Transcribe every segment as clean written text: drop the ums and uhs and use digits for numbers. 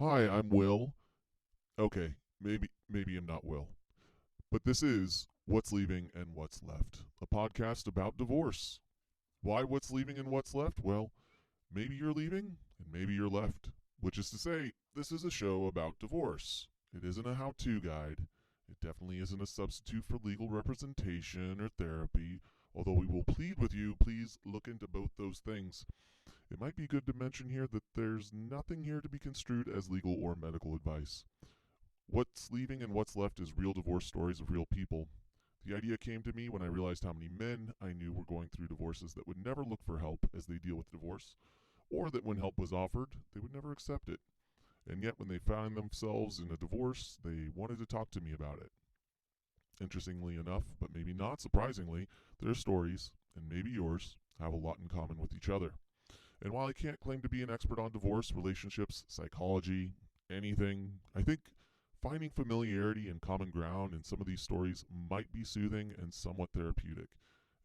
Hi, I'm Will. Okay, maybe I'm not Will. But this is What's Leaving and What's Left, a podcast about divorce. Why what's leaving and what's left? Well, maybe you're leaving and maybe you're left. Which is to say, this is a show about divorce. It isn't a how-to guide. It definitely isn't a substitute for legal representation or therapy, although we will plead with you, please look into both those things. It might be good to mention here that there's nothing here to be construed as legal or medical advice. What's leaving and what's left is real divorce stories of real people. The idea came to me when I realized how many men I knew were going through divorces that would never look for help as they deal with divorce, or that when help was offered, they would never accept it. And yet, when they found themselves in a divorce, they wanted to talk to me about it. Interestingly enough, but maybe not surprisingly, their stories, and maybe yours, have a lot in common with each other. And while I can't claim to be an expert on divorce, relationships, psychology, anything, I think finding familiarity and common ground in some of these stories might be soothing and somewhat therapeutic.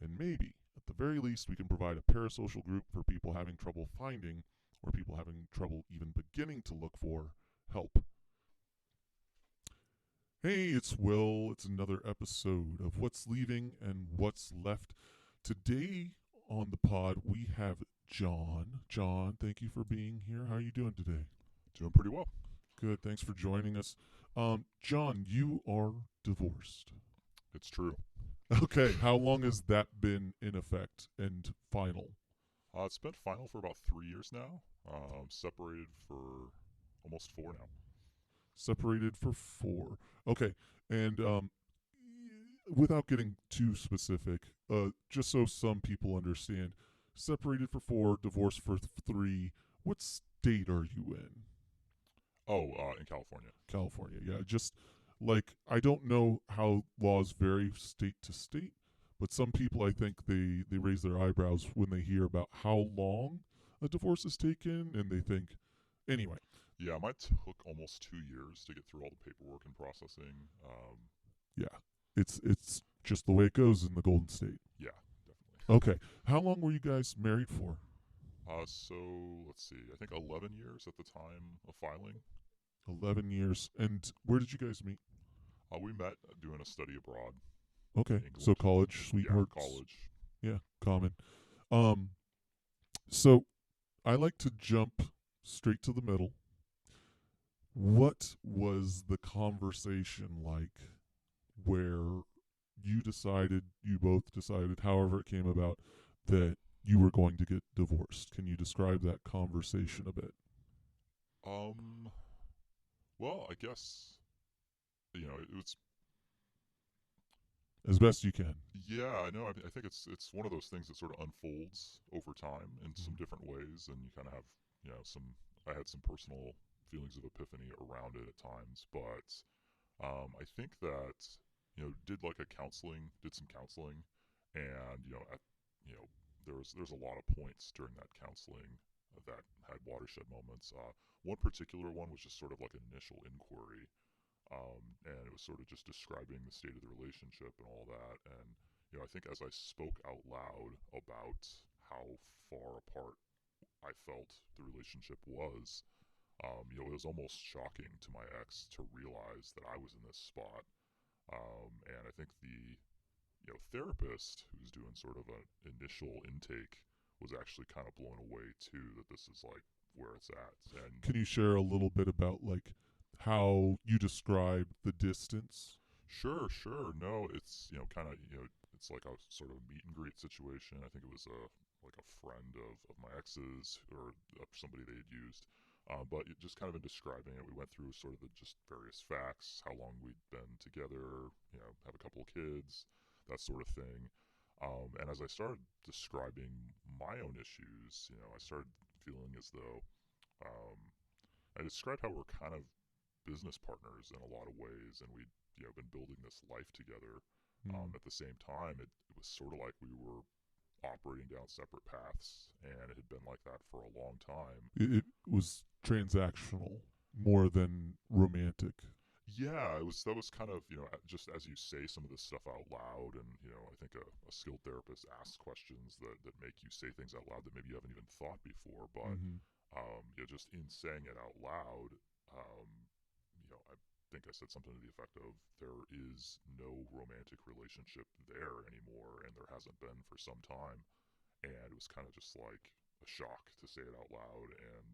And maybe, at the very least, we can provide a parasocial group for people having trouble finding, or people having trouble even beginning to look for, help. Hey, it's Will. It's another episode of What's Leaving and What's Left. Today on the pod, we have John. John, thank you for being here. How are you doing today? Doing pretty well. Good. Thanks for joining us. John, you are divorced. It's true. Okay. How long has that been in effect and final? It's been final for about 3 years now. Separated for almost four now. Separated for 4. Okay. And without getting too specific, just so some people understand, separated for 4, divorced for 3. What state are you in? Oh, in California. California. Yeah, just like I don't know how laws vary state to state, but some people I think they raise their eyebrows when they hear about how long a divorce is taken, and they think anyway. Yeah, mine took almost 2 years to get through all the paperwork and processing. Yeah, it's just the way it goes in the Golden State. Yeah, definitely. Okay, how long were you guys married for? So let's see. I think 11 years at the time of filing. 11 years. And where did you guys meet? We met doing a study abroad Okay, in so England. college Yeah, sweethearts. college. Yeah, common. Um, so I like to jump straight to the middle. What was the conversation like where you both decided, however it came about, that you were going to get divorced? Can you describe that conversation a bit? Um, well, I guess it was. As best you can. Yeah, I know. I think it's one of those things that sort of unfolds over time in some Mhm. different ways, and you kind of have some. I had some personal feelings of epiphany around it at times, but I think that did some counseling, and there's a lot of points during that counseling that had watershed moments. One particular one was just sort of like an initial inquiry, and it was sort of just describing the state of the relationship and all that. And I think as I spoke out loud about how far apart I felt the relationship was, it was almost shocking to my ex to realize that I was in this spot. And I think the therapist who's doing sort of an initial intake was actually kind of blown away too that this is like where it's at. And Can you share a little bit about like how you describe the distance? sure, sure. No, it's kind of it's like a sort of meet and greet situation. I think it was a like a friend of my ex's or somebody they had used. But just kind of in describing it, we went through sort of the just various facts, how long we'd been together, have a couple of kids, that sort of thing. And as I started describing my own issues, I started feeling as though um, I described how we're kind of business partners in a lot of ways, and we'd been building this life together. Hmm. At the same time, it was sort of like we were operating down separate paths, and it had been like that for a long time. It was transactional more than romantic. Yeah, it was that was kind of just as you say some of this stuff out loud, and I think a skilled therapist asks questions that make you say things out loud that maybe you haven't even thought before, but Mm-hmm. just in saying it out loud, think I said something to the effect of there is no romantic relationship there anymore, and there hasn't been for some time. And it was kind of just like a shock to say it out loud, and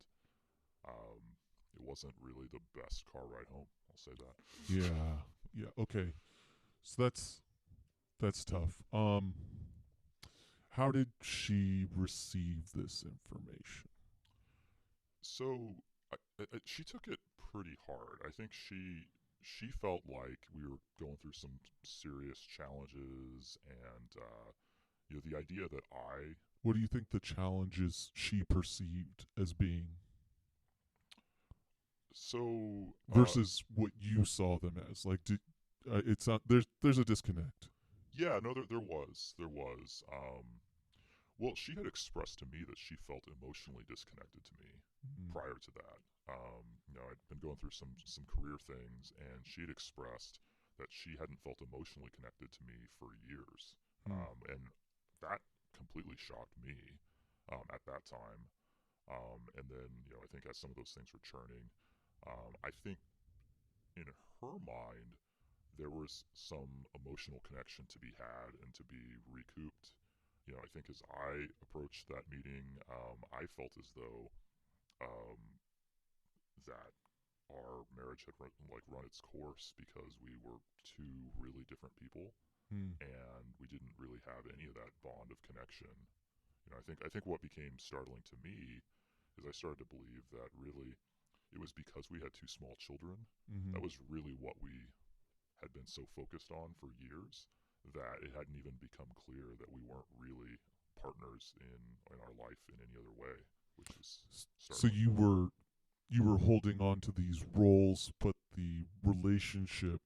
um, it wasn't really the best car ride home. I'll say that. Yeah. Yeah. Okay. So that's tough. How did she receive this information? So she took it pretty hard. I think she felt like we were going through some serious challenges, and the idea that I What do you think the challenges she perceived as being so versus what you saw them as? Like, it's not there's a disconnect. yeah, no, there was. Well, she had expressed to me that she felt emotionally disconnected to me Mm-hmm. prior to that. I'd been going through some career things, and she'd expressed that she hadn't felt emotionally connected to me for years, and that completely shocked me at that time. And then, I think as some of those things were churning, I think in her mind there was some emotional connection to be had and to be recouped. I think as I approached that meeting, I felt as though um, that our marriage had run its course because we were two really different people, Mm-hmm. and we didn't really have any of that bond of connection. I think what became startling to me is I started to believe that really it was because we had two small children. Mm-hmm. That was really what we had been so focused on for years that it hadn't even become clear that we weren't really partners in our life in any other way, which was So startling. you were holding on to these roles, but the relationship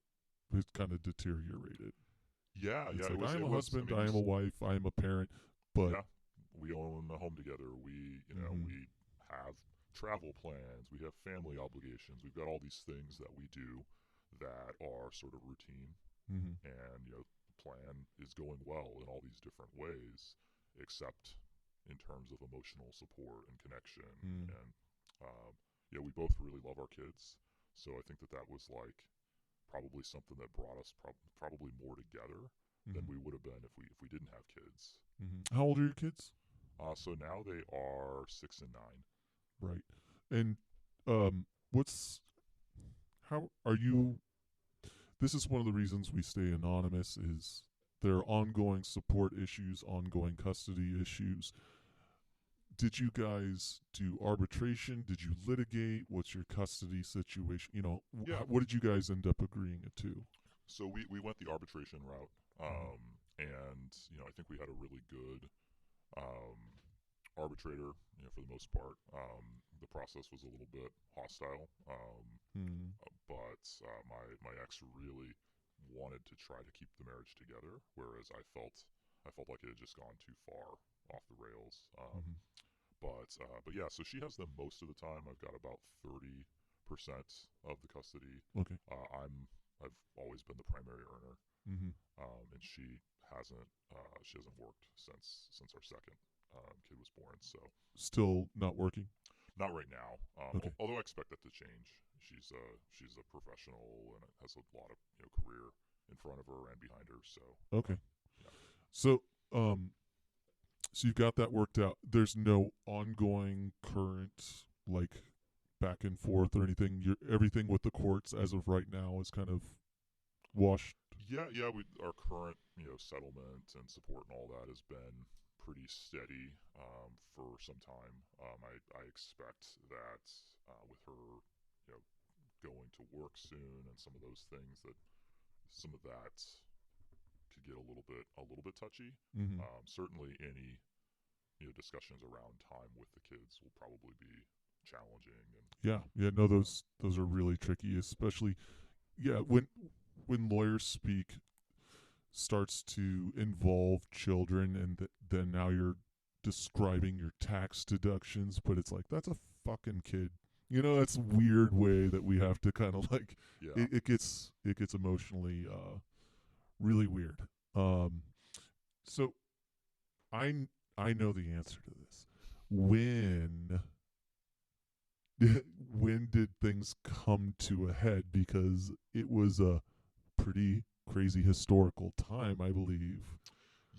has kind of deteriorated. Yeah, It's yeah, it like was. I am It a was. I husband, mean, I am a wife, I am a parent, but yeah, we own a home together. mm-hmm. We have travel plans. We have family obligations. We've got all these things that we do that are sort of routine, Mm-hmm. and the plan is going well in all these different ways, except in terms of emotional support and connection. Mm-hmm. And yeah, we both really love our kids, so I think that was like probably something that brought us probably more together than Mm-hmm. we would have been if we didn't have kids. Mm-hmm. How old are your kids? So now they are 6 and 9. Right. And what's how are you? This is one of the reasons we stay anonymous. Is there are ongoing support issues, ongoing custody issues? Did you guys do arbitration? Did you litigate? What's your custody situation? Yeah. What did you guys end up agreeing to? So we went the arbitration route, Mm-hmm. and I think we had a really good um, arbitrator. For the most part, the process was a little bit hostile, Mm-hmm. but my ex really wanted to try to keep the marriage together, whereas I felt like it had just gone too far off the rails. Mm-hmm. But yeah, so she has them most of the time. I've got about 30% of the custody. Okay. I've always been the primary earner, Mm-hmm. and she hasn't worked since our second kid was born. So Still not working. not right now. Okay. Although I expect that to change. She's a professional and has a lot of career in front of her and behind her. So Okay. yeah. So um, so you've got that worked out. There's no ongoing current like back and forth or anything. Everything with the courts as of right now is kind of washed. Yeah. Our current settlement and support and all that has been pretty steady for some time. I expect that with her going to work soon and some of those things that some of that could get a little bit touchy. Mm-hmm. Certainly, any discussions around time with the kids will probably be challenging. And Yeah, yeah. No, those are really tricky, especially yeah when lawyers speak starts to involve children, and then now you're describing your tax deductions, but it's like that's a fucking kid. That's a weird way that we have to kind of like yeah, it gets emotionally really weird. Um, so I I know the answer to this. When when did things come to a head? Because it was a pretty crazy historical time, I believe.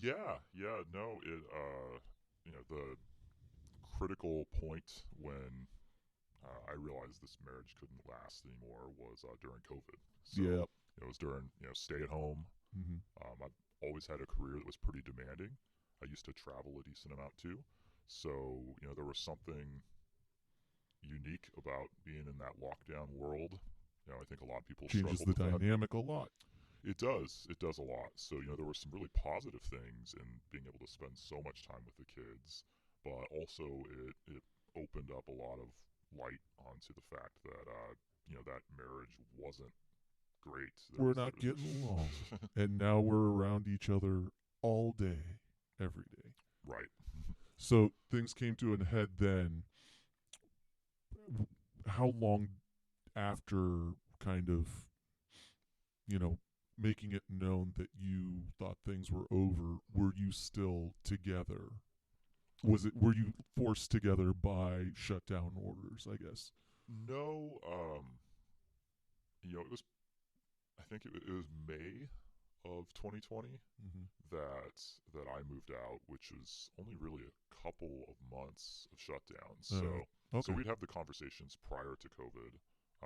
Yeah, no, the critical point when I realized this marriage couldn't last anymore was during COVID. So Yeah. it was during stay at home. Mm-hmm. I've always had a career that was pretty demanding. I used to travel a decent amount too, so there was something unique about being in that lockdown world. I think a lot of people Changes struggled the with that. dynamic a lot. It does. It does a lot. So, there were some really positive things in being able to spend so much time with the kids, but also it opened up a lot of light onto the fact that, that marriage wasn't great. We're not getting along. There And now we're around each other all day, every day. right. So things came to an head then. How long after kind of, you know, making it known that you thought things were over, were you still together? Were you forced together by shutdown orders, I guess? No, it was, I think it was May of 2020 Mm-hmm. that that I moved out, which was only really a couple of months of shutdown. So Okay. we'd have the conversations prior to COVID,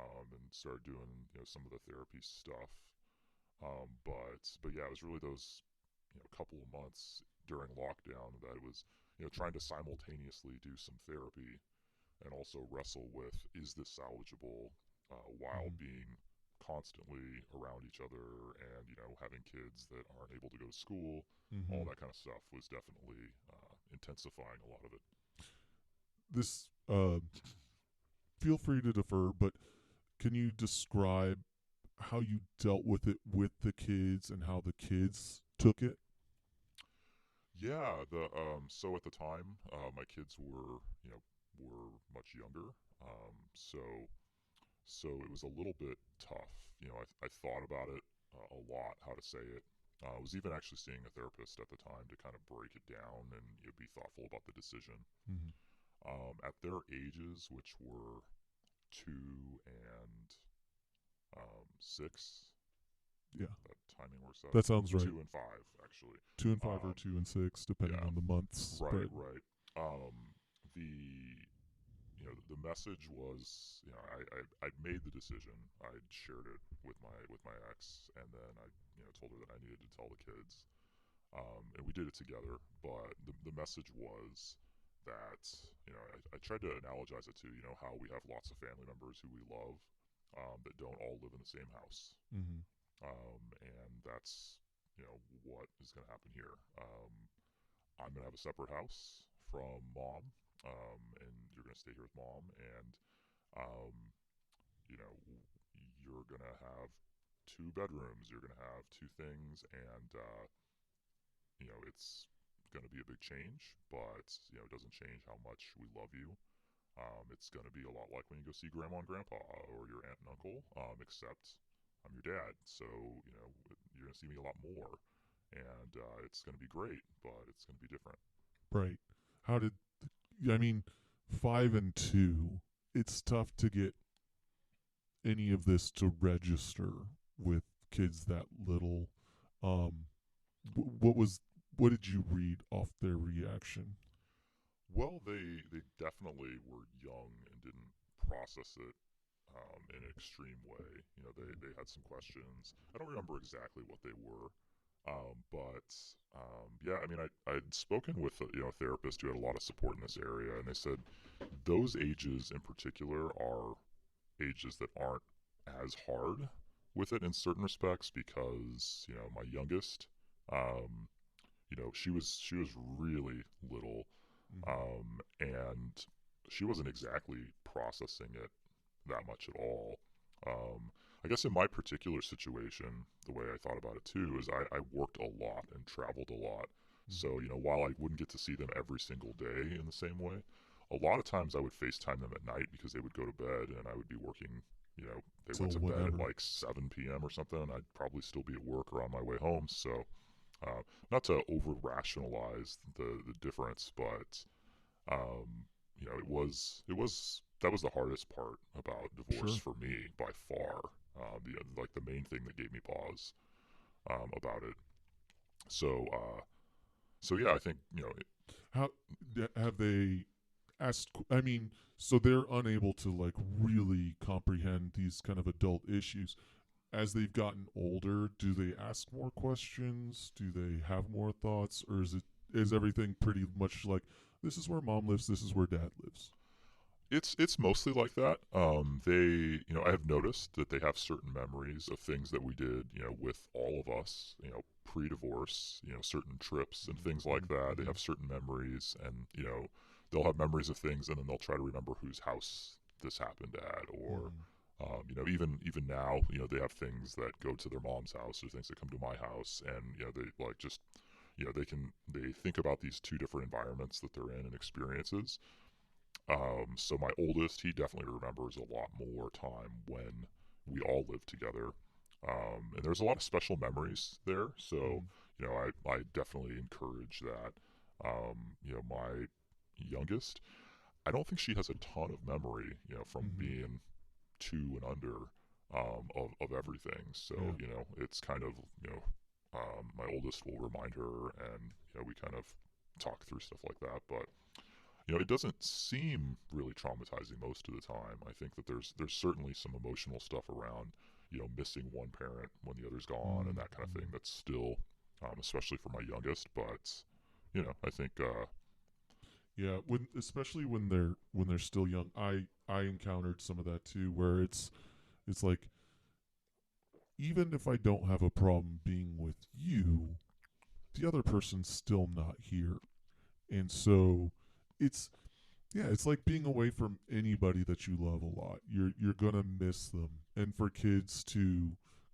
and start doing some of the therapy stuff. But yeah, it was really those couple of months during lockdown that it was trying to simultaneously do some therapy and also wrestle with, is this salvageable, while Mm-hmm. being constantly around each other, and having kids that aren't able to go to school. All Mm-hmm. that kind of stuff was definitely intensifying a lot of it. This, feel free to defer, but can you describe how you dealt with it with the kids and how the kids took it? Yeah, the so at the time, my kids were much younger, so it was a little bit tough. I thought about it a lot, how to say it. I was even actually seeing a therapist at the time to kind of break it down and be thoughtful about the decision. Mm-hmm. At their ages, which were 2 and 6, Yeah, that timing works out. that sounds right. 2 and 5, actually. 2 and 5 or Um, 2 and 6, depending yeah, on the months. right, But right. The the message was, I'd made the decision. I'd shared it with my ex, and then I told her that I needed to tell the kids, and we did it together. But the message was that I tried to analogize it to how we have lots of family members who we love, that don't all live in the same house, mm-hmm. and that's what is going to happen here. I'm going to have a separate house from mom, and you're going to stay here with mom, and um, you know, you're going to have 2 bedrooms, you're going to have 2 things, and it's going to be a big change, but it doesn't change how much we love you. It's going to be a lot like when you go see grandma and grandpa or your aunt and uncle, except I'm your dad, so you're going to see me a lot more, and it's going to be great, but it's going to be different. Right. How did I mean 5 and 2? It's tough to get any of this to register with kids that little. Um, what was what did you read off their reaction? Well, they definitely were young and didn't process it in an extreme way. They had some questions. I don't remember exactly what they were, but yeah, I mean, I'd spoken with a therapist who had a lot of support in this area, and they said those ages in particular are ages that aren't as hard with it in certain respects, because my youngest, um, she was really little, Mm-hmm. and she wasn't exactly processing it that much at all. I guess in my particular situation, the way I thought about it too is I worked a lot and traveled a lot. Mm-hmm. So, while I wouldn't get to see them every single day in the same way, a lot of times I would FaceTime them at night because they would go to bed and I would be working. They So went to bed at whatever. like 7 p.m. or something, and I'd probably still be at work or on my way home. So, not to over rationalize the difference, but it was that was the hardest part about divorce Sure. for me by far. The main thing that gave me pause about it. So so yeah, I think How have they asked? I mean, so they're unable to like really comprehend these kind of adult issues. As they've gotten older, do they ask more questions? Do they have more thoughts, or is everything pretty much like this is where mom lives, this is where dad lives? it's mostly like that. They, I have noticed that they have certain memories of things that we did, with all of us, pre-divorce, certain trips and things like that. They Mm-hmm. have certain memories, and they'll have memories of things, and then they'll try to remember whose house this happened at, or Mm-hmm. even now, they have things that go to their mom's house or things that come to my house, and they like just they think about these two different environments that they're in and experiences. So my oldest, he definitely remembers a lot more time when we all lived together. And there's a lot of special memories there. So, Mm-hmm. I definitely encourage that. My youngest, I don't think she has a ton of memory, from Mm-hmm. being 2 and under, of everything. So, Yeah. it's kind of, my oldest will remind her, and, we kind of talk through stuff like that. But it doesn't seem really traumatizing most of the time. I think that there's certainly some emotional stuff around, missing one parent when the other's gone and that kind of thing. Mm-hmm. That's still, especially for my youngest. But I think, Yeah, when especially when they're still young, I encountered some of that too, where it's like even if I don't have a problem being with you, the other person's still not here, and so it's yeah, it's like being away from anybody that you love a lot. You're gonna miss them, and for kids to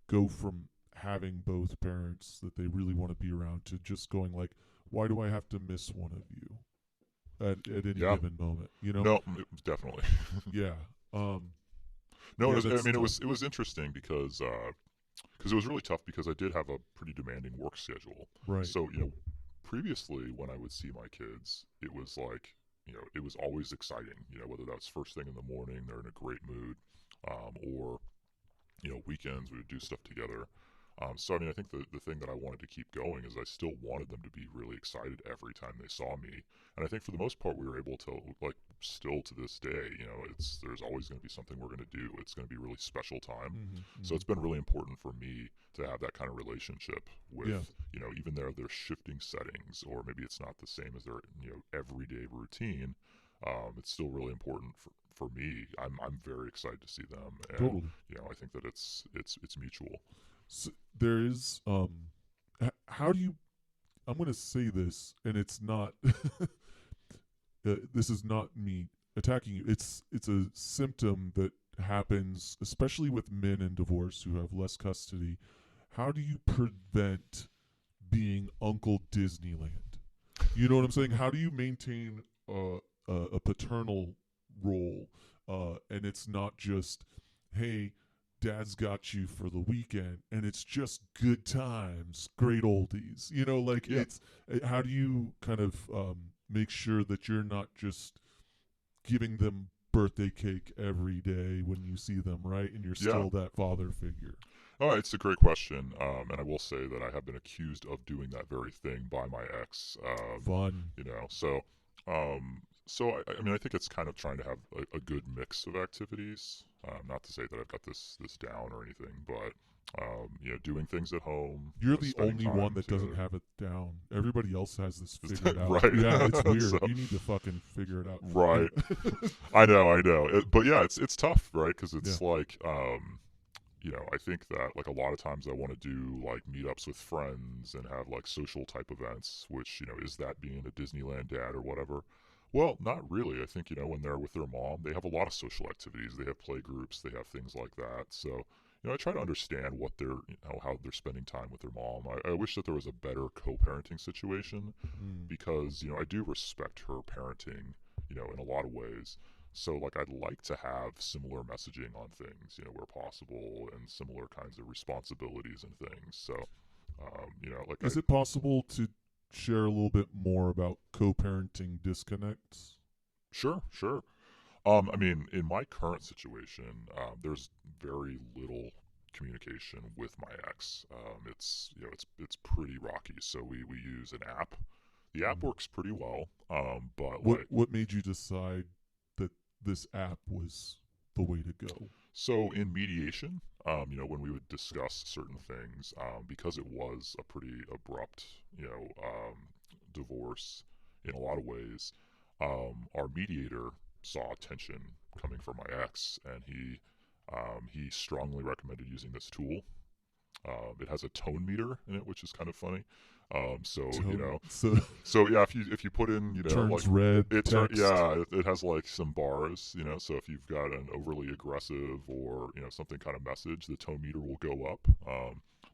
go from having both parents that they really want to be around to just going like, why do I have to miss one of you at any yeah, given moment? You know? no, definitely. Yeah. Um. No, Yeah, I that's mean, tough. it was interesting because it was really tough because I did have a pretty demanding work schedule. Right. So, previously when I would see my kids, it was like, it was always exciting, whether that's first thing in the morning, they're in a great mood, or, weekends we would do stuff together. So, I mean, I think the thing that I wanted to keep going is I still wanted them to be really excited every time they saw me. And I think for the most part, we were able to, like, still to this day, there's always going to be something we're going to do. It's going to be a really special time. Mm-hmm, So mm-hmm. it's been really important for me to have that kind of relationship with, Yeah. even their shifting settings, or maybe it's not the same as their, everyday routine. It's still really important for me. I'm very excited to see them, and Totally. I think that it's mutual. So there is how do you? I'm gonna say this, and it's not. This is not me attacking you. It's a symptom that happens, especially with men in divorce who have less custody. How do you prevent being Uncle Disneyland? You know what I'm saying? How do you maintain a paternal role, and it's not just, hey, dad's got you for the weekend, and it's just good times, great oldies. You know, like Yeah, it's how do you kind of make sure that you're not just giving them birthday cake every day when you see them, right? And you're yeah. still that father figure. All right, it's a great question, and I will say that I have been accused of doing that very thing by my ex. Fun. I mean, I think it's kind of trying to have a good mix of activities. Not to say that I've got this down or anything, but doing things at home, You're the spending only one time that doesn't together. have it down. Everybody else has this figured out. Right. Yeah, it's So weird. You need to fucking figure it out. right. And I know. But yeah, it's tough, right? Because yeah. it's like, I think that like a lot of times I want to do like meetups with friends and have like social type events, which, is that being a Disneyland dad or whatever? Well, not really. I think, when they're with their mom, they have a lot of social activities. They have play groups, they have things like that. So, I try to understand what they're, how they're spending time with their mom. I wish that there was a better co parenting situation Mm. because, I do respect her parenting, in a lot of ways. So, like, I'd like to have similar messaging on things, where possible, and similar kinds of responsibilities and things. So, like I, Is it possible to share a little bit more about co-parenting disconnects? sure, sure. I mean, in my current situation, there's very little communication with my ex. It's it's pretty rocky. So we use an app. The app Mm. works pretty well. But What like what made you decide that this app was the way to go? so in mediation, when we would discuss certain things, because it was a pretty abrupt, divorce in a lot of ways, our mediator saw tension coming from my ex, and he strongly recommended using this tool. It has a tone meter in it, which is kind of funny. So Tone so so yeah, if you put in, like turns red text. it has like some bars, so if you've got an overly aggressive or something kind of message, the tone meter will go up.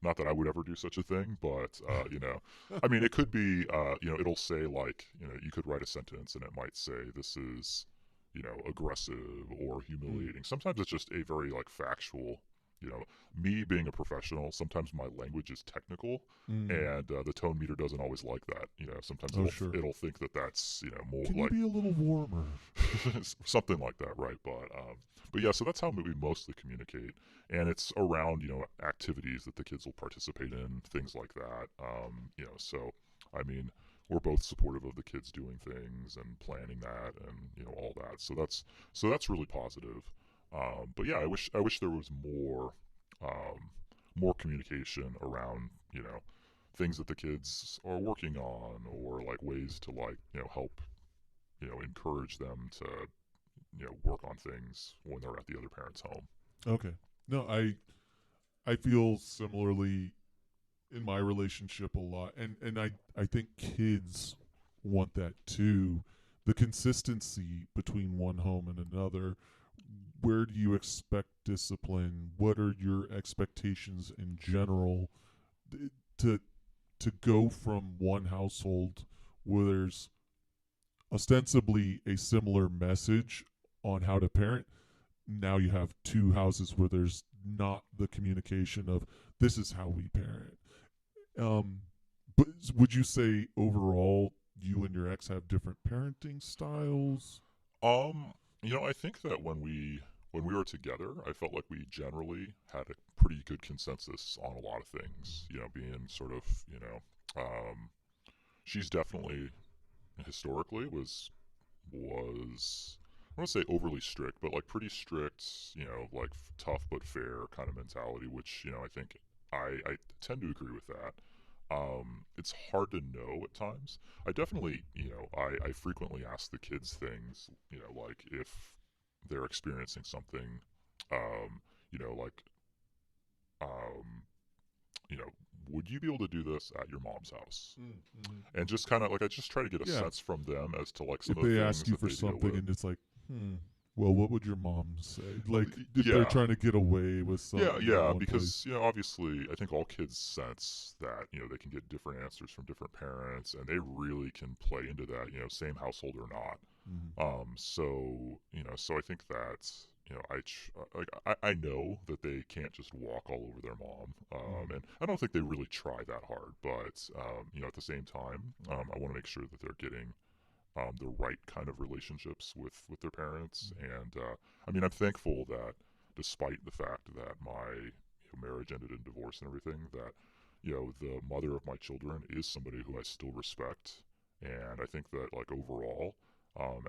Not that I would ever do such a thing, but I mean, it could be, it'll say like, you could write a sentence and it might say this is, aggressive or Mm, humiliating. Sometimes it's just a very like factual. You know, me being a professional, sometimes my language is technical, mm. and the tone meter doesn't always like that. Sometimes Oh, sure. it'll think that that's more Can you like be a little warmer? something like that, right? But yeah, so that's how we mostly communicate, and it's around activities that the kids will participate in, things like that. So I mean, we're both supportive of the kids doing things and planning that, and all that. So that's really positive. But yeah, I wish there was more communication around things that the kids are working on, or like ways to like help encourage them to work on things when they're at the other parent's home. Okay. No, I feel similarly in my relationship a lot, and I think kids want that too. The consistency between one home and another. Where do you expect discipline? What are your expectations in general to to go from one household where there's ostensibly a similar message on how to parent? Now you have two houses where there's not the communication of this is how we parent. Um, but would you say overall you and your ex have different parenting styles? Um, I think that when we were together, I felt like we generally had a pretty good consensus on a lot of things. Being sort of she's definitely historically was I don't want to say overly strict, but like pretty strict, like tough but fair kind of mentality, which I think I tend to agree with that. It's hard to know at times. I definitely, I frequently ask the kids things, like if they're experiencing something, like, um, you know, would you be able to do this at your mom's house? And just kind of like I just try to get a Yeah. sense from them as to like some If of they the ask things you that for they deal something with. and it's like, well, what would your mom say? Like if they're Yeah, trying to get away with yeah, something in yeah, one place. because obviously, I think all kids sense that they can get different answers from different parents, and they really can play into that, same household or not. Mm-hmm. So I think that I know that they can't just walk all over their mom, Mm-hmm. and I don't think they really try that hard. But at the same time, I want to make sure that they're getting the right kind of relationships with their parents. And I mean, I'm thankful that despite the fact that my marriage ended in divorce and everything, that the mother of my children is somebody who I still respect, and I think that like overall,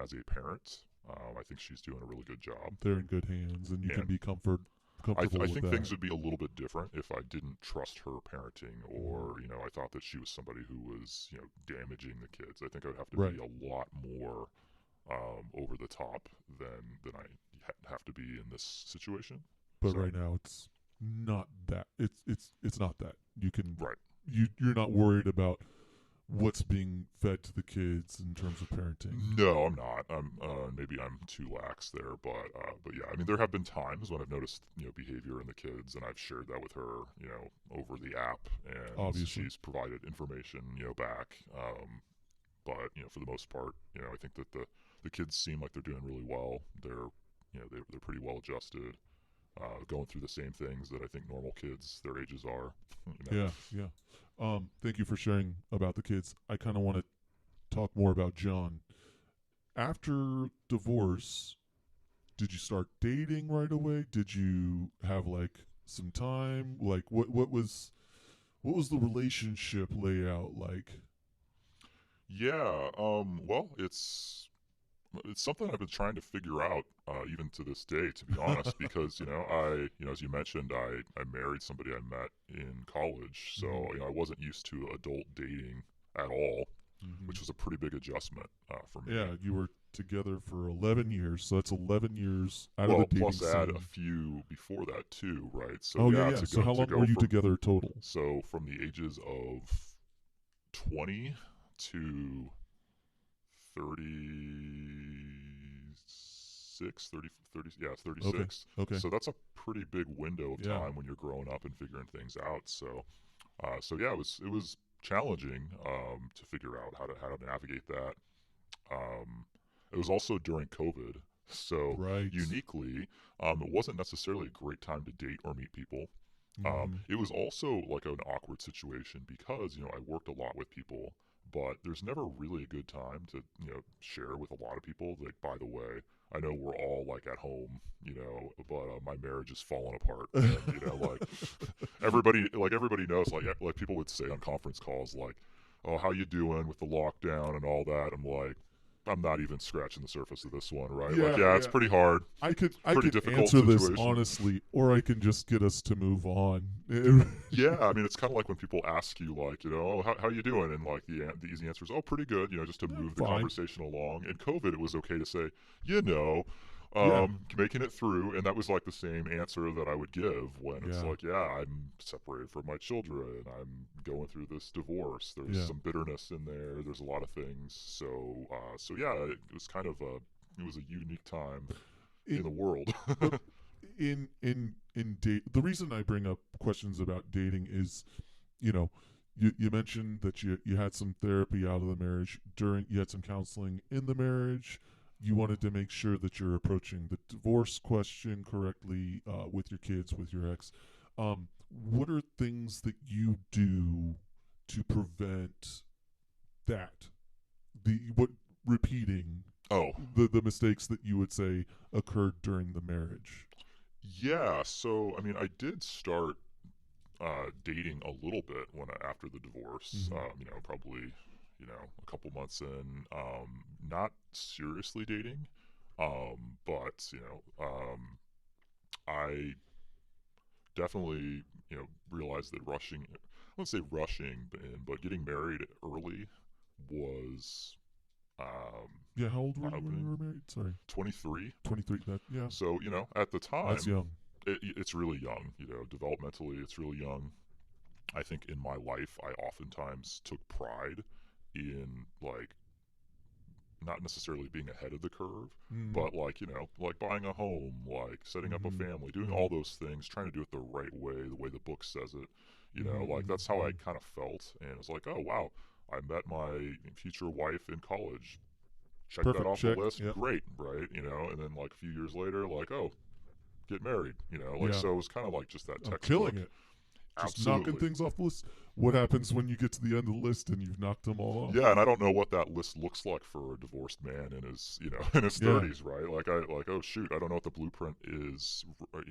as a parent, I think she's doing a really good job. They're in good hands, and you can And be I comfortable with think things that. would be a little bit different if I didn't trust her parenting, Mm-hmm. or I thought that she was somebody who was damaging the kids. I think I would have to Right. be a lot more over the top than I have to be in this situation. But So right now it's not that. It's not that. You can right. you're not worried about what's being fed to the kids in terms of parenting. No, I'm not. Maybe I'm too lax there, but yeah. I mean, there have been times when I've noticed behavior in the kids, and I've shared that with her, over the app, and Obviously. she's provided information, back. But for the most part, I think that the kids seem like they're doing really well. They're pretty well adjusted, going through the same things that I think normal kids their ages are. you know. Yeah, yeah. Thank you for sharing about the kids. I kind of want to talk more about John. After divorce, did you start dating right away? Did you have like some time? Like what was the relationship layout like? Yeah, well, it's something I've been trying to figure out even to this day, to be honest, because as you mentioned, I married somebody I met in college, so Mhm. I wasn't used to adult dating at all, Mhm. which was a pretty big adjustment for me. Yeah, you were together for 11 years, so that's 11 years out of the Well, dating plus add a scene. few before that too, right? So Oh yeah, yeah, yeah. So how to long were go you from together total? from the ages of 20 to 36, 30, 30, yeah, Okay. 36. Okay. So that's a pretty big window of Yeah. time when you're growing up and figuring things out. So yeah, it was challenging to figure out how to navigate that. Um, it was also during COVID, so Right. uniquely, it wasn't necessarily a great time to date or meet people. Mm-hmm. It was also like an awkward situation because I worked a lot with people, but there's never really a good time to share with a lot of people. Like, by the way, I know we're all like at home, but my marriage is falling apart, and like everybody knows, like people would say on conference calls, like, "Oh, how you doing with the lockdown and all that?" I'm like, I'm not even scratching the surface of this one, right? Like, Yeah, yeah, it's yeah. pretty hard, I pretty could difficult answer this situation. honestly, or I can just get us to move on. Yeah, I mean, it's kind of like when people ask you, like, oh, how you doing? And like the easy answer is, oh, pretty good, just to move the Fine. conversation along. In COVID, it was okay to say, Yeah. making it through, and that was like the same answer that I would give when it's Yeah. like, yeah, I'm separated from my children, I'm going through this divorce. There's Yeah. some bitterness in there. There's a lot of things. So yeah, it was kind of it was a unique time in In the world. but in date, the reason I bring up questions about dating is, you know, you mentioned that you had some therapy out of the marriage during, you had some counseling in the marriage. You wanted to make sure that you're approaching the divorce question correctly with your kids, with your ex. What are things that you do to prevent that, the what repeating Oh, the mistakes that you would say occurred during the marriage? yeah. So, I mean, I did start dating a little bit after the divorce. Mm-hmm. Probably a couple months in. Not seriously dating, but I definitely realized that rushing. I wouldn't say rushing, but getting married early was Yeah, how old were eye you when you opening. were married? Sorry, 23. 23. That, yeah, So at the that's time, young. it's really young. Developmentally, it's really young. I think in my life, I oftentimes took pride in like not necessarily being ahead of the curve, Mm. but like buying a home, like setting up a Mm-hmm. family, doing Mm-hmm. all those things, trying to do it the right way, the way the book says it. Like that's how Mm-hmm. I kind of felt, and it's like, oh wow, I met my future wife in college. Check that Perfect. off the Check. list, Yep. great, right? And then like a few years later, like, oh, get married, like, Yeah. so it was kind of like just that I'm killing textbook. it. Just knocking Absolutely. things off the list. What happens when you get to the end of the list and you've knocked them all off? Yeah, and I don't know what that list looks like for a divorced man in his, in his Yeah. 30s, right? Oh shoot, I don't know what the blueprint is,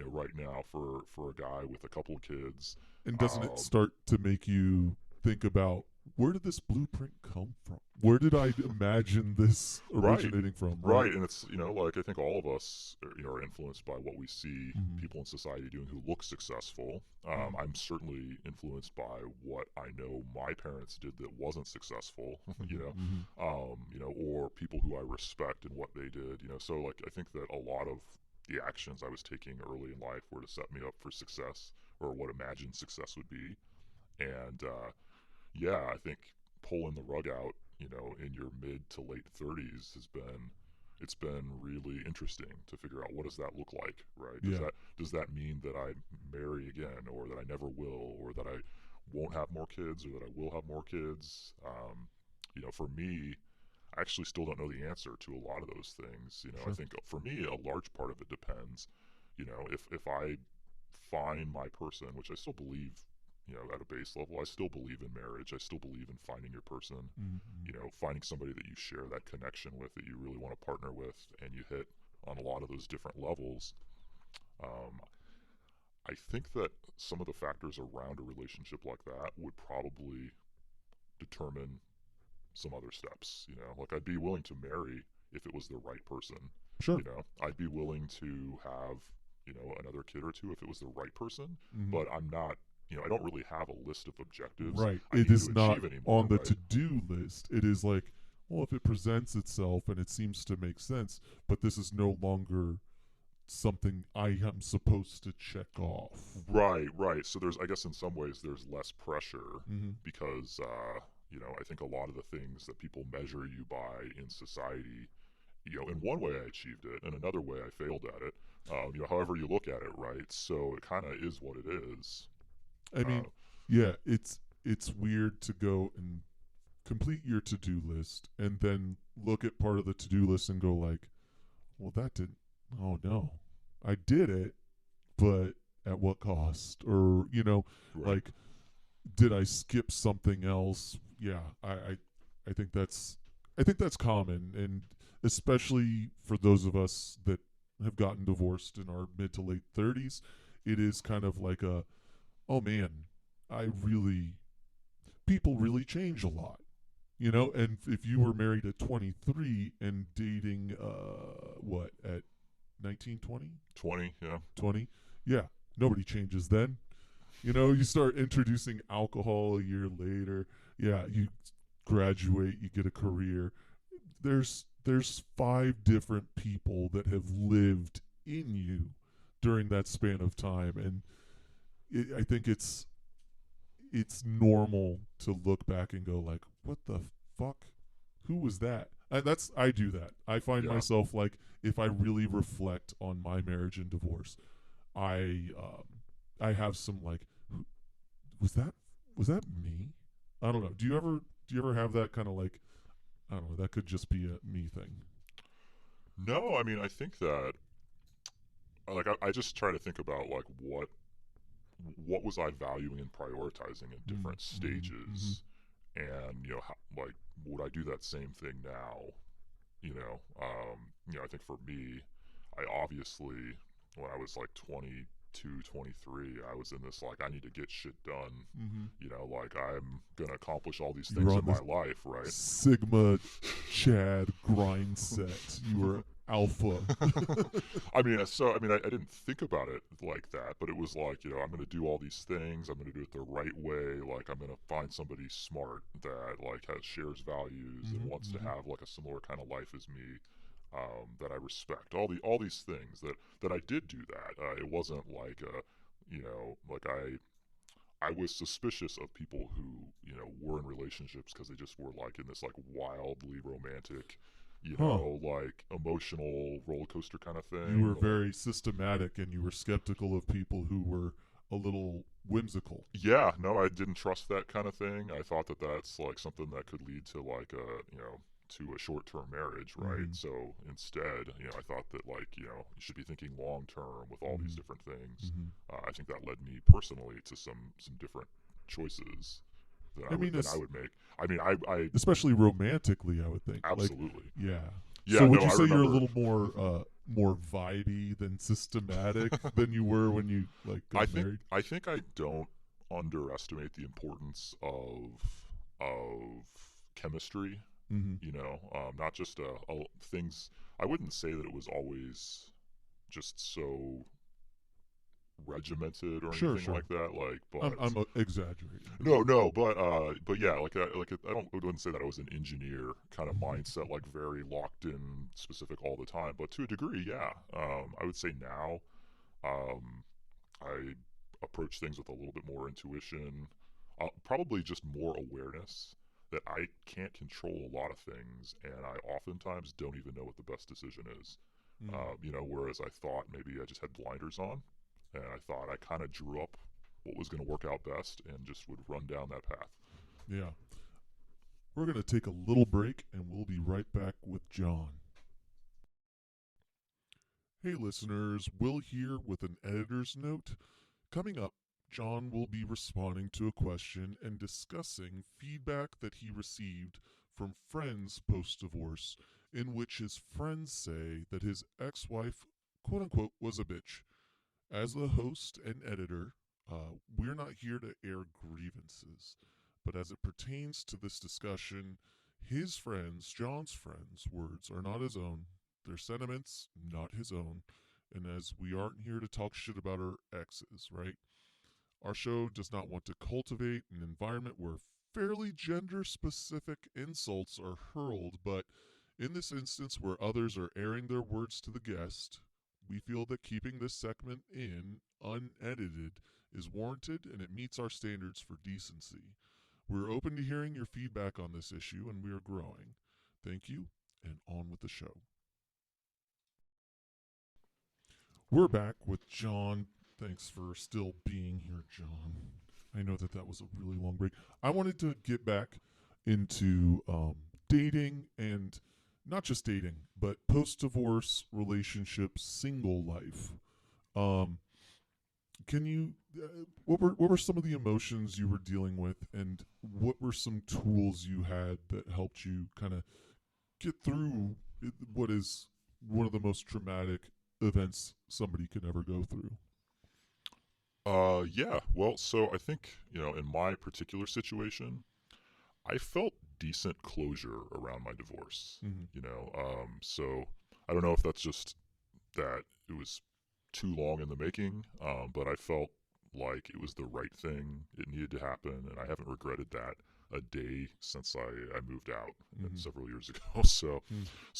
right now for a guy with a couple of kids. And doesn't it Um, start to make you think about, where did this blueprint come from? Where did I imagine this right, originating from? Right. right, and it's like I think all of us are influenced by what we see Mm-hmm. people in society doing who look successful. Mm-hmm. I'm certainly influenced by what I know my parents did that wasn't successful, Mm-hmm. or people who I respect and what they did. So like I think that a lot of the actions I was taking early in life were to set me up for success or what imagined success would be. And yeah, I think pulling the rug out, in your mid to late 30s it's been really interesting to figure out what does that look like, right? Yeah. Does that mean that I marry again, or that I never will, or that I won't have more kids, or that I will have more kids? For me, I actually still don't know the answer to a lot of those things. I Sure. think for me, a large part of it depends. If I find my person, which I still believe, at a base level, I still believe in marriage. I still believe in finding your person. Mm-hmm. Finding somebody that you share that connection with, that you really want to partner with, and you hit on a lot of those different levels. Um, I think that some of the factors around a relationship like that would probably determine some other steps. Like I'd be willing to marry if it was the right person. Sure. I'd be willing to have another kid or two if it was the right person. Mm-hmm. But I'm not. I don't really have a list of objectives Right. I It need is to not achieve anymore. on the Right? to-do list. It is like, well, if it presents itself and it seems to make sense, but this is no longer something I am supposed to check off. Right. Right. So I guess in some ways there's less pressure Mm-hmm. because I think a lot of the things that people measure you by in society, in one way I achieved it, and another way I failed at it. However you look at it, right? So it kind of is what it is. I Uh, mean, yeah, it's weird to go and complete your to-do list and then look at part of the to-do list and go like, well, that didn't. Oh no, I did it, but at what cost? Or right. like, did I skip something else? Yeah, I think that's common, and especially for those of us that have gotten divorced in our mid to late 30s, it is kind of like a, oh man, I really people really change a lot. And if you were married at 23 and dating what at 19, 20? 20. Yeah. 20? Yeah, nobody changes then. You start introducing alcohol a year later. Yeah, you graduate, you get a career. There's 5 different people that have lived in you during that span of time, and I think it's normal to look back and go like, what the fuck? Who was that? I do that. I find Yeah. myself like, if I really reflect on my marriage and divorce, I have some like, was that me? I don't know. Do you ever have that kind of like, I don't know, that could just be a me thing. No, I mean I think that like I just try to think about like what was I valuing and prioritizing in different Mm-hmm. stages, and how, like would I do that same thing now? I think for me, I obviously when I was like 22, 23, I was in this like I need to get shit done. Mm-hmm. Like I'm gonna accomplish all these You were things on in my this life, right? Sigma Chad grind set. You were alpha. I didn't think about it like that, but it was like, I'm going to do all these things. I'm going to do it the right way. Like, I'm going to find somebody smart that like shares values and wants to Mm-hmm. have like a similar kind of life as me. That I respect. All these things that I did do that. It wasn't like like I was suspicious of people who were in relationships because they just were like in this like wildly romantic, Huh. like emotional roller coaster kind of You were thing. Or, very systematic and you were skeptical of people who were a little whimsical. yeah, no, I didn't trust that kind of thing. I thought that that's like something that could lead to like to a short-term marriage, right? Mm-hmm. So instead, I thought that like you should be thinking long-term with all these Mm-hmm. different things. Mm-hmm. I think that led me personally to some different choices that I mean, I would make. I mean, I especially romantically, I would think. Like, absolutely. yeah. Yeah, So would no, you I say you're a remember. little more vibey than systematic than you were when you like I got think married? I think I don't underestimate the importance of chemistry. Mm-hmm. Not just things. I wouldn't say that it was always just so regimented or Sure, anything sure. like that. Like, I'm but I'm exaggerating. no, but yeah, I wouldn't say that I was an engineer kind of mindset, like very locked in, specific all the time. But to a degree, yeah. I would say now, um, I approach things with a little bit more intuition, probably just more awareness that I can't control a lot of things, and I oftentimes don't even know what the best decision is. Mm. Whereas I thought maybe I just had blinders on, and I thought I kind of drew up what was going to work out best and just would run down that path. Yeah. We're gonna take a little break and we'll be right back with John. Hey listeners, Will here with an editor's note. Coming up, John will be responding to a question and discussing feedback that he received from friends post divorce in which his friends say that his ex-wife, quote unquote, was a bitch. As the host and editor, we're not here to air grievances, but as it pertains to this discussion, his friends, John's friends' words are not his own, their sentiments not his own, and as we aren't here to talk shit about our exes, right? Our show does not want to cultivate an environment where fairly gender specific insults are hurled, but in this instance where others are airing their words to the guest, we feel that keeping this segment in, unedited, is warranted and it meets our standards for decency. We're open to hearing your feedback on this issue and we are growing. Thank you, and on with the show. We're back with John. Thanks for still being here, John. I know that was a really long break. I wanted to get back into dating and not just dating, but post-divorce relationships, single life. Can you? What were some of the emotions you were dealing with, and what were some tools you had that helped you kind of get through what is one of the most traumatic events somebody could ever go through? Yeah. Well, so I think, in my particular situation, I felt decent closure around my divorce. Mm-hmm. So I don't know if that's just that it was too long in the making, but I felt like it was the right thing. It needed to happen, and I haven't regretted that a day since I moved out several years ago. So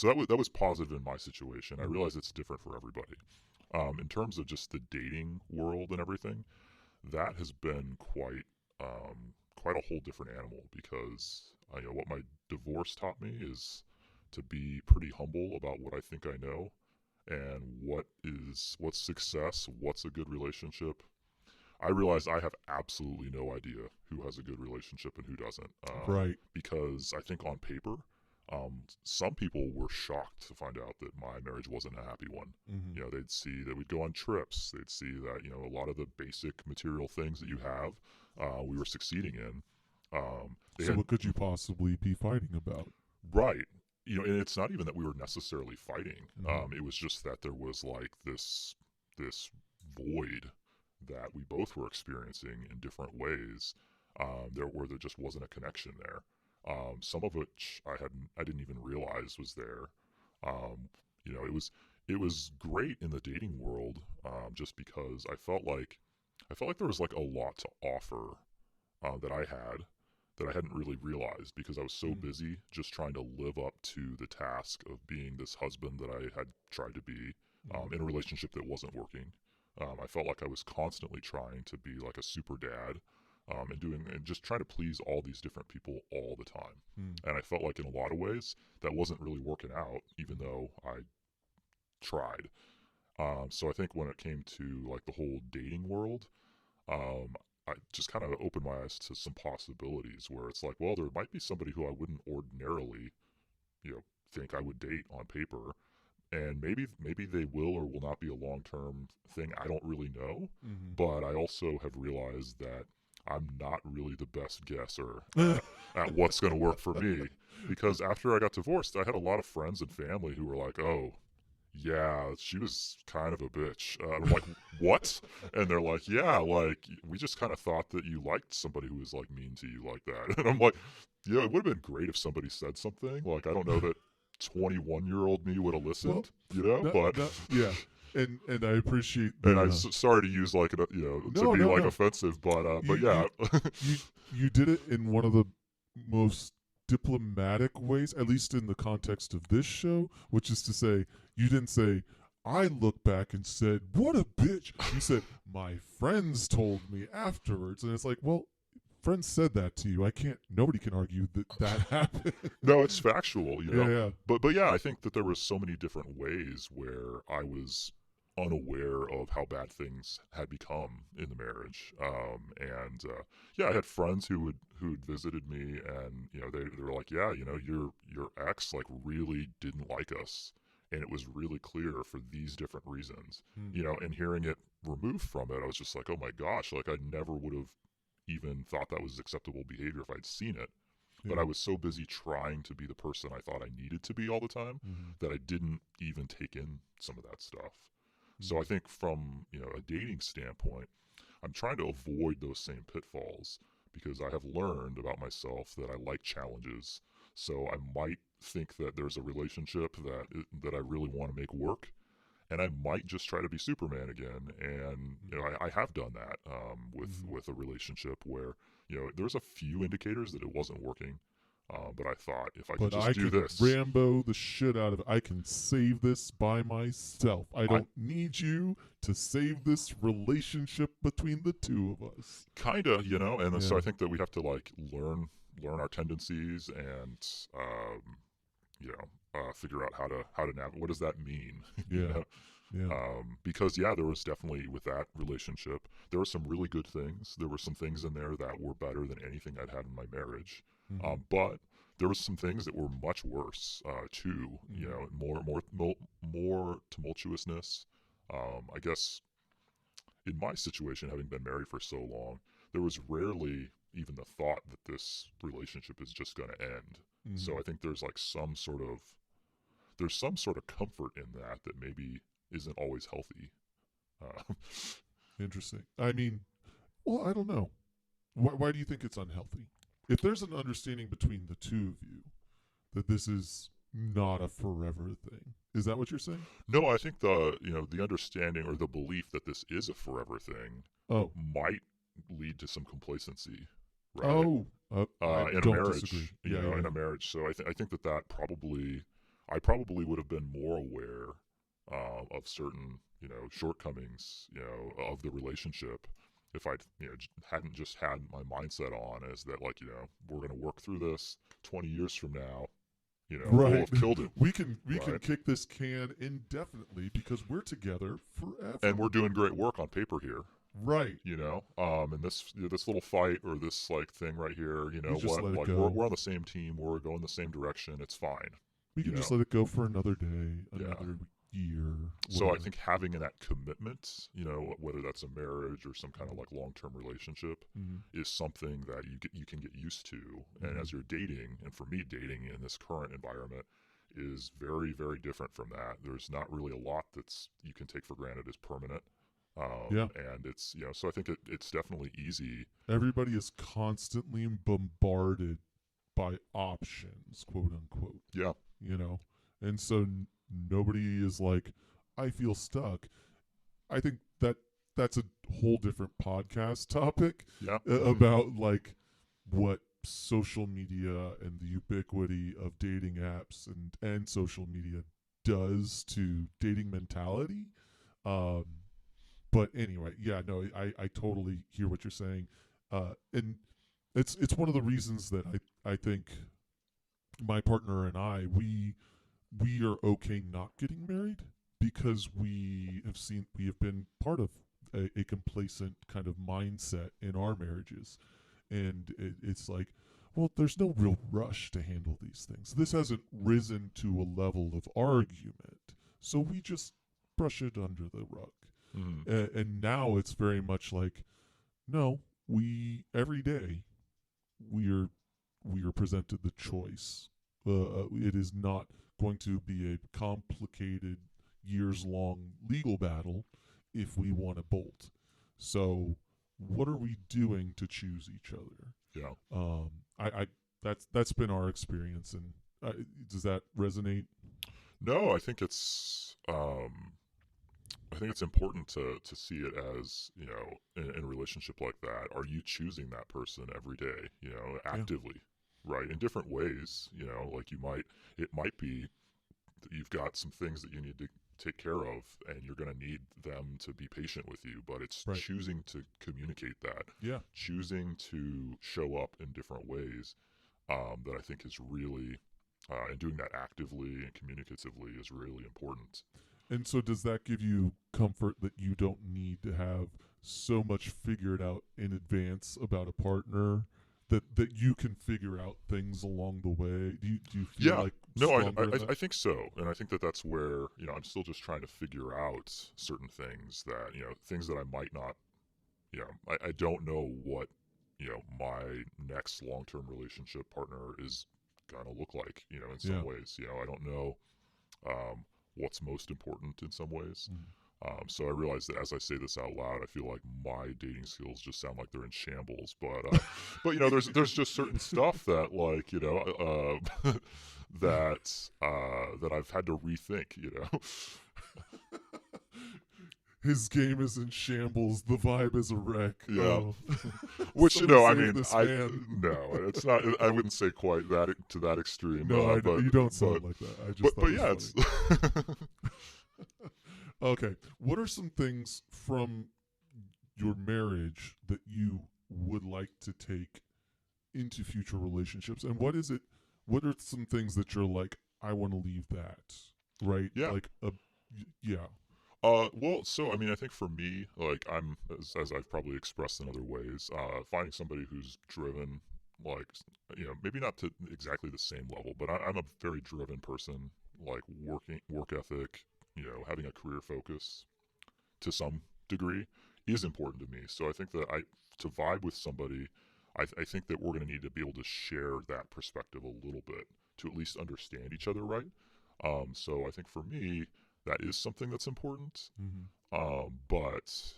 that was positive in my situation. I realize it's different for everybody. In terms of just the dating world and everything, that has been quite a whole different animal because what my divorce taught me is to be pretty humble about what I think I know and what's success, what's a good relationship. I realize I have absolutely no idea who has a good relationship and who doesn't. Right. Because I think on paper, some people were shocked to find out that my marriage wasn't a happy one. Mm-hmm. They'd see that we'd go on trips. They'd see that, a lot of the basic material things that you have, we were succeeding in. So what could you possibly be fighting about? Right. And it's not even that we were necessarily fighting. It was just that there was like this void that we both were experiencing in different ways. There just wasn't a connection there. Some of which I didn't even realize was there. It was great in the dating world, just because I felt like there was like a lot to offer that I hadn't really realized because I was so busy just trying to live up to the task of being this husband that I had tried to be in a relationship that wasn't working. I felt like I was constantly trying to be like a super dad, and just trying to please all these different people all the time. And I felt like in a lot of ways that wasn't really working out, even though I tried. So I think when it came to like the whole dating world, I just kind of opened my eyes to some possibilities where it's like, well, there might be somebody who I wouldn't ordinarily, think I would date on paper, and maybe they will or will not be a long-term thing. I don't really know, but I also have realized that I'm not really the best guesser at what's going to work for me, because after I got divorced, I had a lot of friends and family who were like, oh, yeah, she was kind of a bitch. I'm like, what? And they're like, yeah, like, we just kind of thought that you liked somebody who was, like, mean to you like that. And I'm like, yeah, it would have been great if somebody said something. Like, I don't know that 21-year-old me would have listened, but... yeah. And I appreciate and I'm sorry to use, like, offensive, but yeah. You did it in one of the most diplomatic ways, at least in the context of this show, which is to say, you didn't say, I look back and said, what a bitch. You said, my friends told me afterwards. And it's like, well, friends said that to you. Nobody can argue that happened. No, it's factual, Yeah. But yeah, I think that there were so many different ways where I was unaware of how bad things had become in the marriage. Yeah, I had friends who'd visited me, and they were like, yeah, your ex like really didn't like us, and it was really clear for these different reasons. And hearing it removed from it, I was just like, oh my gosh, like I never would have even thought that was acceptable behavior if I'd seen it. but I was so busy trying to be the person I thought I needed to be all the time that I didn't even take in some of that stuff. So I think from, a dating standpoint, I'm trying to avoid those same pitfalls because I have learned about myself that I like challenges. So I might think that there's a relationship that I really want to make work, and I might just try to be Superman again. And I have done that with a relationship where there's a few indicators that it wasn't working, but I thought if I could But just I do can this, Rambo the shit out of it. I can save this by myself. I don't need you to save this relationship between the two of us. Kinda, and so I think that we have to learn our tendencies and figure out how to navigate. What does that mean? Because there was definitely with that relationship, there were some really good things. There were some things in there that were better than anything I'd had in my marriage. But there was some things that were much worse too. More tumultuousness. I guess in my situation, having been married for so long, there was rarely even the thought that this relationship is just going to end. So I think there's some sort of comfort in that maybe isn't always healthy. Interesting. I mean, well, I don't know. Why do you think it's unhealthy? If there's an understanding between the two of you that this is not a forever thing, is that what you're saying? No, I think the understanding or the belief that this is a forever thing might lead to some complacency. Right? In a marriage, in a marriage. So I think that I probably would have been more aware of certain, shortcomings, of the relationship if I'd, hadn't just had my mindset on as that, we're going to work through this 20 years from now, we'll have killed it. We can kick this can indefinitely because we're together forever. And we're doing great work on paper here. Right. And this little fight or this thing right here, we're on the same team, we're going the same direction, it's fine. We can just let it go for another day, another year. Whatever. So I think having that commitment, whether that's a marriage or some kind of long-term relationship, is something that you can get used to. And as you're dating, and for me, dating in this current environment is very, very different from that. There's not really a lot that's you can take for granted as permanent. And it's, so I think it's definitely easy. Everybody is constantly bombarded by options, quote unquote. Yeah. And so nobody is like, I feel stuck. I think that's a whole different podcast topic. About what social media and the ubiquity of dating apps and social media does to dating mentality. But anyway, I totally hear what you're saying. And it's one of the reasons that I think my partner and I, we are okay not getting married because we have been part of a complacent kind of mindset in our marriages. And it's well, there's no real rush to handle these things. This hasn't risen to a level of argument. So we just brush it under the rug. And now it's very much no, every day we are presented the choice. It is not going to be a complicated years-long legal battle if we want to bolt. So what are we doing to choose each other? That's been our experience. And does that resonate? No, I think it's important to see it as, in a relationship like that, are you choosing that person every day, actively, right? In different ways, it might be that you've got some things that you need to take care of and you're going to need them to be patient with you, but it's choosing to communicate that, choosing to show up in different ways, that I think is really, and doing that actively and communicatively is really important. And so does that give you comfort that you don't need to have so much figured out in advance about a partner, that you can figure out things along the way? Do you feel I think so. And I think that's where, I'm still just trying to figure out certain things that, things that I might not, I don't know what, my next long-term relationship partner is gonna look like, in Yeah. some ways. I don't know what's most important in some ways. So I realize that as I say this out loud, I feel like my dating skills just sound like they're in shambles. But there's just certain stuff that that I've had to rethink. His game is in shambles. The vibe is a wreck. Yeah. Oh. Which Somebody I save mean, this man. no, it's not. I wouldn't say quite that to that extreme. No, but you don't sound like that. I just but thought yeah, it was funny. Okay. What are some things from your marriage that you would like to take into future relationships? And what are some things that you're like, I want to leave that, right? Yeah. Like yeah. Well, so I mean, I think for me, like I'm as I've probably expressed in other ways, finding somebody who's driven, like maybe not to exactly the same level, but I'm a very driven person, like work ethic, having a career focus to some degree is important to me. So I think that to vibe with somebody, I think that we're going to need to be able to share that perspective a little bit to at least understand each other, right? So I think for me, that is something that's important. But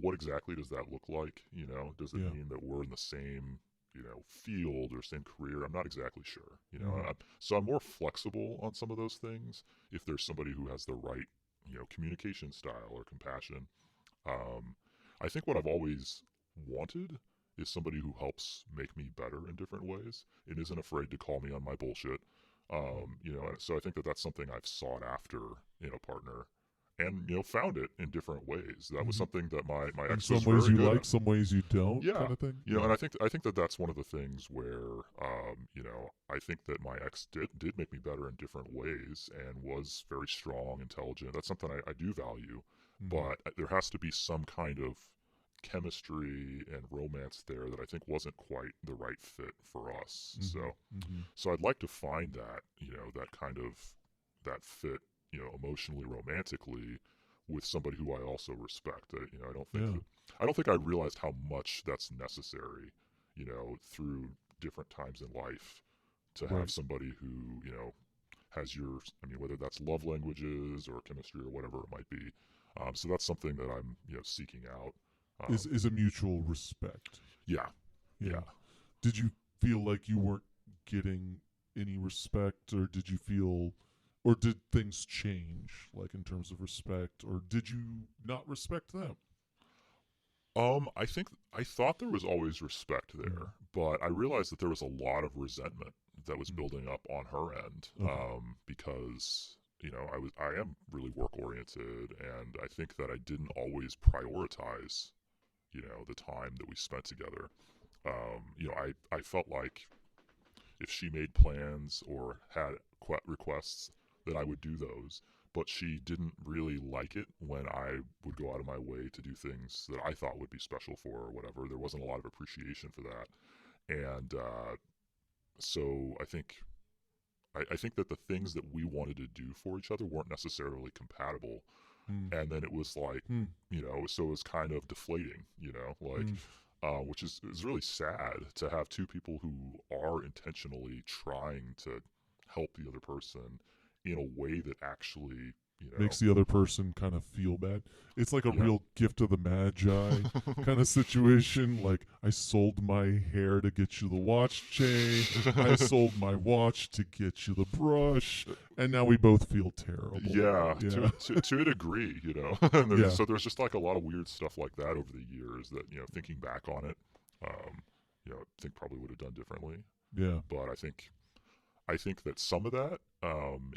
what exactly does that look like? Does it mean that we're in the same field or same career? I'm not exactly sure. So I'm more flexible on some of those things if there's somebody who has the right communication style or compassion. I think what I've always wanted is somebody who helps make me better in different ways and isn't afraid to call me on my bullshit. So I think that that's something I've sought after in a partner, and found it in different ways. That was something that my ex was very good at. Some ways you like, some ways you don't, Yeah. kind of thing. And I think that that's one of the things where I think that my ex did make me better in different ways and was very strong, intelligent. That's something I do value, but there has to be some kind of chemistry and romance there that I think wasn't quite the right fit for us. So I'd like to find that, that kind of that fit, emotionally, romantically, with somebody who I also respect. I don't think I realized how much that's necessary, through different times in life to have somebody who, has whether that's love languages or chemistry or whatever it might be. So that's something that I'm, seeking out. Is a mutual respect. Yeah. Did you feel like you weren't getting any respect, or did things change, like in terms of respect, or did you not respect them? I thought there was always respect there, but I realized that there was a lot of resentment that was building up on her end, because I am really work oriented, and I think that I didn't always prioritize the time that we spent together. I felt like if she made plans or had requests, that I would do those, but she didn't really like it when I would go out of my way to do things that I thought would be special for her or whatever. There wasn't a lot of appreciation for that. And so I think that the things that we wanted to do for each other weren't necessarily compatible. And then it was like, so it was kind of deflating, which is really sad to have two people who are intentionally trying to help the other person in a way that actually, makes the other person kind of feel bad. It's like a real gift of the magi kind of situation. Like, I sold my hair to get you the watch chain. I sold my watch to get you the brush. And now we both feel terrible. Yeah. To a degree, And so there's just like a lot of weird stuff like that over the years that, thinking back on it, I think probably would have done differently. Yeah. But I think that some of that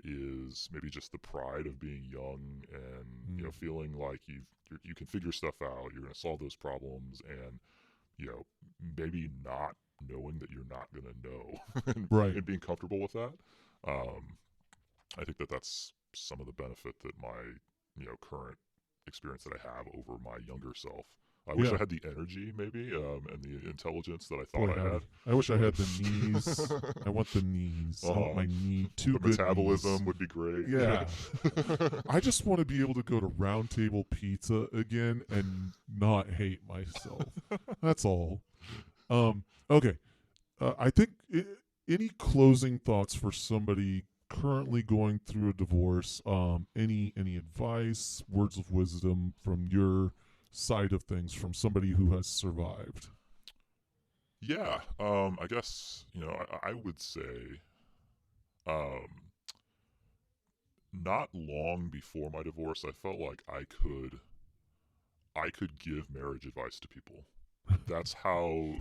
is maybe just the pride of being young and feeling like you can figure stuff out, you're going to solve those problems, and maybe not knowing that you're not going to know, and being comfortable with that. I think that that's some of the benefit that my current experience that I have over my younger self. I wish I had the energy, maybe, and the intelligence that I thought I had. I wish I had the knees. I want the knees. I want my knee. The metabolism would be great. Yeah. I just want to be able to go to Round Table Pizza again and not hate myself. That's all. Okay. I think any closing thoughts for somebody currently going through a divorce? Any advice, words of wisdom from your side of things, from somebody who has survived? Yeah, I guess I would say, um, not long before my divorce, I felt like I could give marriage advice to people. That's how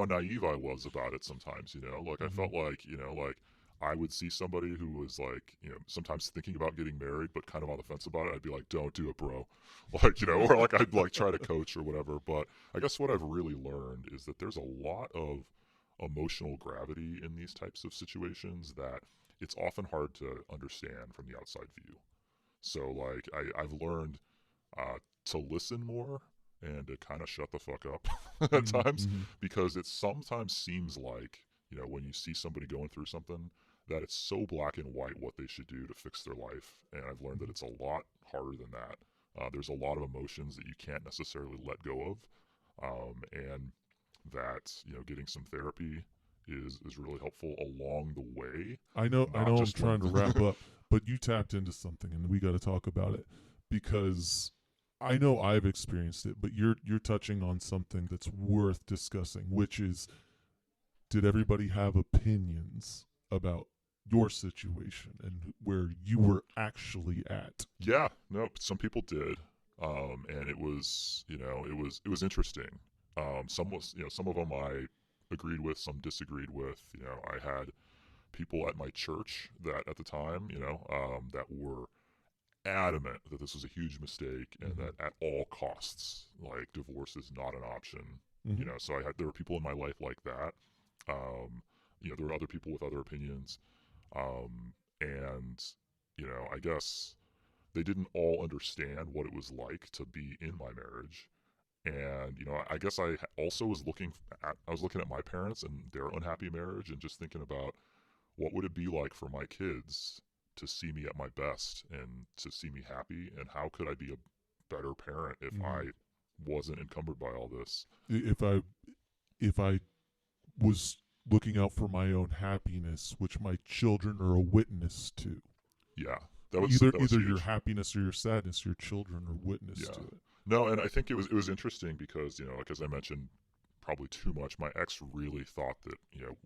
naive I was about it sometimes, like I Mm-hmm. felt like, like I would see somebody who was like, sometimes thinking about getting married but kind of on the fence about it. I'd be like, "Don't do it, bro." Like, or like I'd like try to coach or whatever, but I guess what I've really learned is that there's a lot of emotional gravity in these types of situations that it's often hard to understand from the outside view. So like I've learned to listen more and to kind of shut the fuck up at Mm-hmm. times, Mm-hmm. because it sometimes seems like, when you see somebody going through something, that it's so black and white what they should do to fix their life. And I've learned that it's a lot harder than that. There's a lot of emotions that you can't necessarily let go of. And that, getting some therapy is really helpful along the way, I not know I'm just when. trying to wrap up, but you tapped into something and we got to talk about it because I know I've experienced it, but you're touching on something that's worth discussing, which is, did everybody have opinions about your situation and where you were actually at? Yeah, no, some people did, and it was interesting. Some of them I agreed with, some disagreed with. I had people at my church that at the time, that were adamant that this was a huge mistake and Mm-hmm. that at all costs, like divorce is not an option. Mm-hmm. So there were people in my life like that. Um, there were other people with other opinions, and I guess they didn't all understand what it was like to be in my marriage. And I guess I also was looking at my parents and their unhappy marriage and just thinking about what would it be like for my kids to see me at my best and to see me happy, and how could I be a better parent if Mm-hmm. I wasn't encumbered by all this. If I was looking out for my own happiness, which my children are a witness to. Yeah, that was Either your huge. happiness or your sadness, your children are witness Yeah. to it. No, and I think it was interesting because, like as I mentioned, probably too much, my ex really thought that, you know,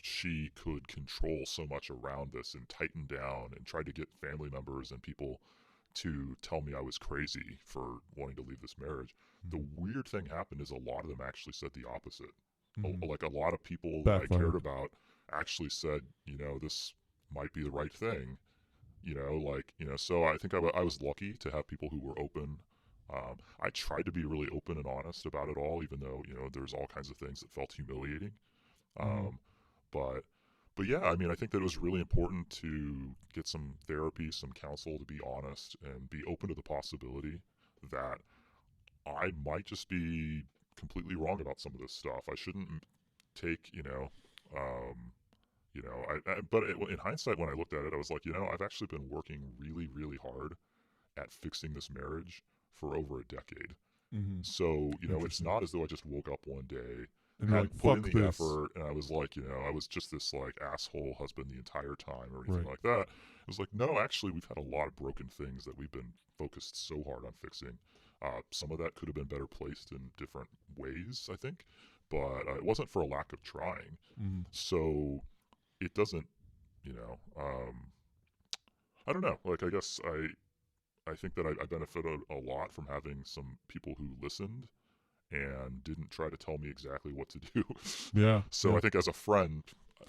she could control so much around this and tighten down and tried to get family members and people to tell me I was crazy for wanting to leave this marriage. The Mm-hmm. weird thing happened is a lot of them actually said the opposite. Mm-hmm. Like a lot of people that I cared Backfired. about actually said, this might be the right thing. So I think I was lucky to have people who were open. I tried to be really open and honest about it all, even though there's all kinds of things that felt humiliating. Mm-hmm. Um, but but yeah, I mean, I think that it was really important to get some therapy, some counsel, to be honest and be open to the possibility that I might just be completely wrong about some of this stuff. I shouldn't take, um, but in hindsight, when I looked at it, I was like, I've actually been working really, really hard at fixing this marriage for over a decade. Mm-hmm. So, it's Interesting. not as though I just woke up one day, And you're like, hadn't put in fuck the this. effort, and I was like, I was just this like asshole husband the entire time or anything Right. like that. It was like, no, actually, we've had a lot of broken things that we've been focused so hard on fixing. Some of that could have been better placed in different ways, I think, but it wasn't for a lack of trying. Mm-hmm. So it doesn't, you know, um, I don't know. Like, I guess I think that I benefited a lot from having some people who listened and didn't try to tell me exactly what to do. Yeah. So Yeah. I think as a friend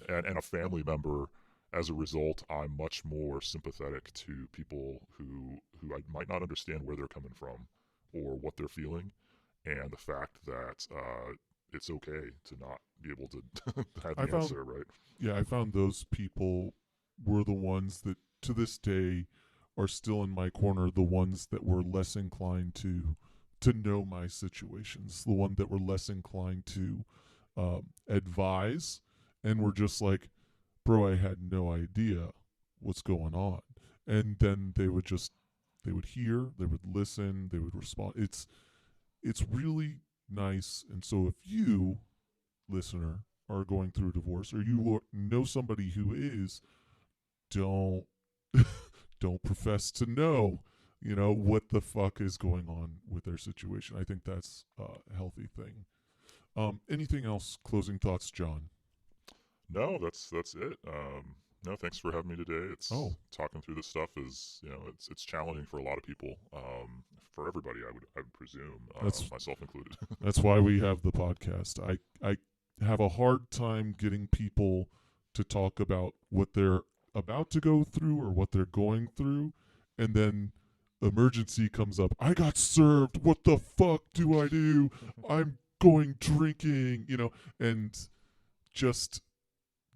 and a family member, as a result, I'm much more sympathetic to people who I might not understand where they're coming from or what they're feeling, and the fact that it's okay to not be able to have I the found answer, right? I found those people were the ones that to this day are still in my corner, the ones that were less inclined to know my situations, the one that were less inclined to advise, and were just like, bro, I had no idea what's going on. And then they would hear, they would listen, they would respond. It's really nice. And so if you, listener, are going through divorce, or you know somebody who is, don't don't profess to know, what the fuck is going on with their situation. I think that's a healthy thing. Anything else? Closing thoughts, John? No, that's it. No, thanks for having me today. Oh, Talking through this stuff is, it's challenging for a lot of people. For everybody, I would presume, that's myself included. that's why we have the podcast. I have a hard time getting people to talk about what they're about to go through or what they're going through, and then emergency comes up. I got served. What the fuck do I do? I'm going drinking, and just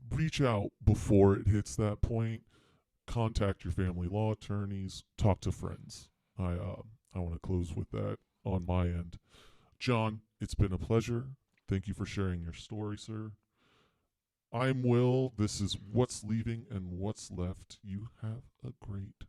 reach out before it hits that point. Contact your family law attorneys. Talk to friends. I want to close with that on my end. John, it's been a pleasure. Thank you for sharing your story, sir. I'm Will. This is What's Leaving and What's Left. You have a great